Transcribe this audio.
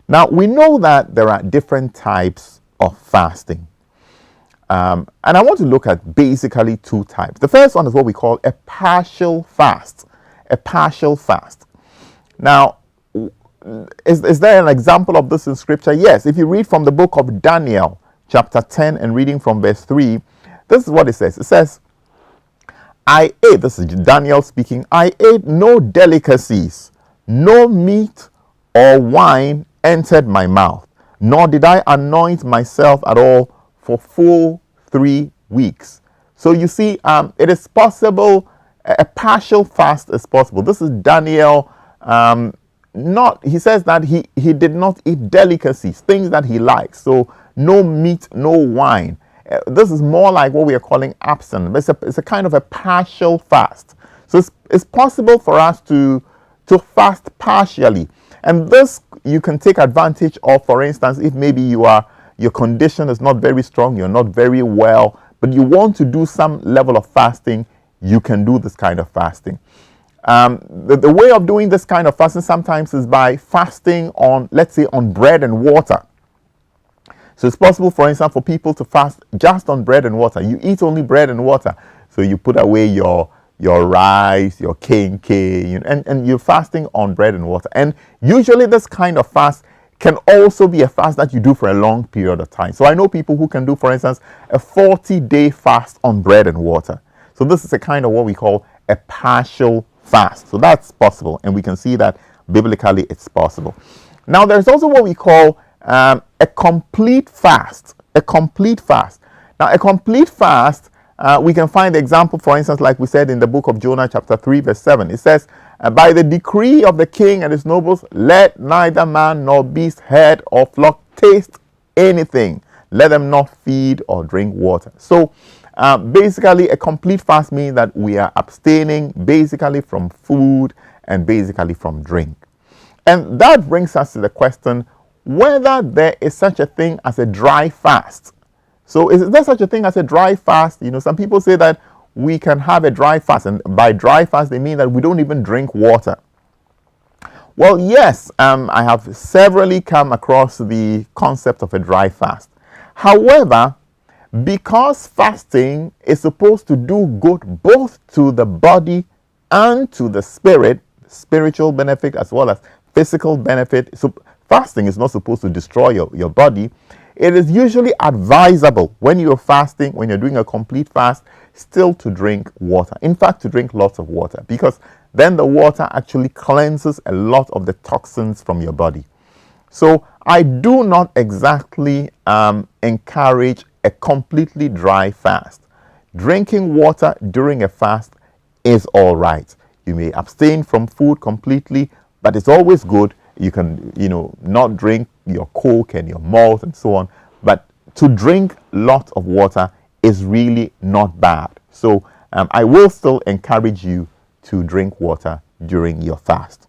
Now, we know that there are different types of fasting. And I want to look at basically two types. The first one is what we call a partial fast. A partial fast. Now, is there an example of this in Scripture? Yes. If you read from the book of Daniel, chapter 10, and reading from verse 3, this is what it says. It says, I ate, this is Daniel speaking, I ate no delicacies, no meat or wine entered my mouth, nor did I anoint myself at all for full 3 weeks. So you see, it is possible, a partial fast is possible. This is Daniel, he says that he did not eat delicacies, things that he likes. So no meat, no wine. This is more like what we are calling abstinence. It's a kind of a partial fast. So it's possible for us to fast partially. And this you can take advantage of, for instance, if maybe your condition is not very strong, you're not very well, but you want to do some level of fasting, you can do this kind of fasting. The way of doing this kind of fasting sometimes is by fasting on, let's say, on bread and water. So it's possible, for instance, for people to fast just on bread and water. You eat only bread and water. So you put away your rice, your kenkey, and you're fasting on bread and water. And usually this kind of fast can also be a fast that you do for a long period of time. So I know people who can do, for instance, a 40-day fast on bread and water. So this is a kind of what we call a partial fast. So that's possible, and we can see that biblically it's possible. Now there's also what we call a complete fast. A complete fast. Now a complete fast, we can find the example, for instance, like we said in the book of Jonah chapter 3 verse 7. It says, by the decree of the king and his nobles, let neither man nor beast, herd or flock taste anything. Let them not feed or drink water. So basically a complete fast means that we are abstaining basically from food and basically from drink. And that brings us to the question whether there is such a thing as a dry fast. So is there such a thing as a dry fast? Some people say that we can have a dry fast, and by dry fast they mean that we don't even drink water. Well, yes, I have severally come across the concept of a dry fast. However, because fasting is supposed to do good both to the body and to the spirit, spiritual benefit as well as physical benefit, so fasting is not supposed to destroy your body. It is usually advisable when you're fasting, when you're doing a complete fast, still to drink water. In fact, to drink lots of water, because then the water actually cleanses a lot of the toxins from your body. So I do not exactly encourage a completely dry fast. Drinking water during a fast is all right. You may abstain from food completely, but it's always good. You can, not drink your Coke and your malt and so on. But to drink lots of water is really not bad. So I will still encourage you to drink water during your fast.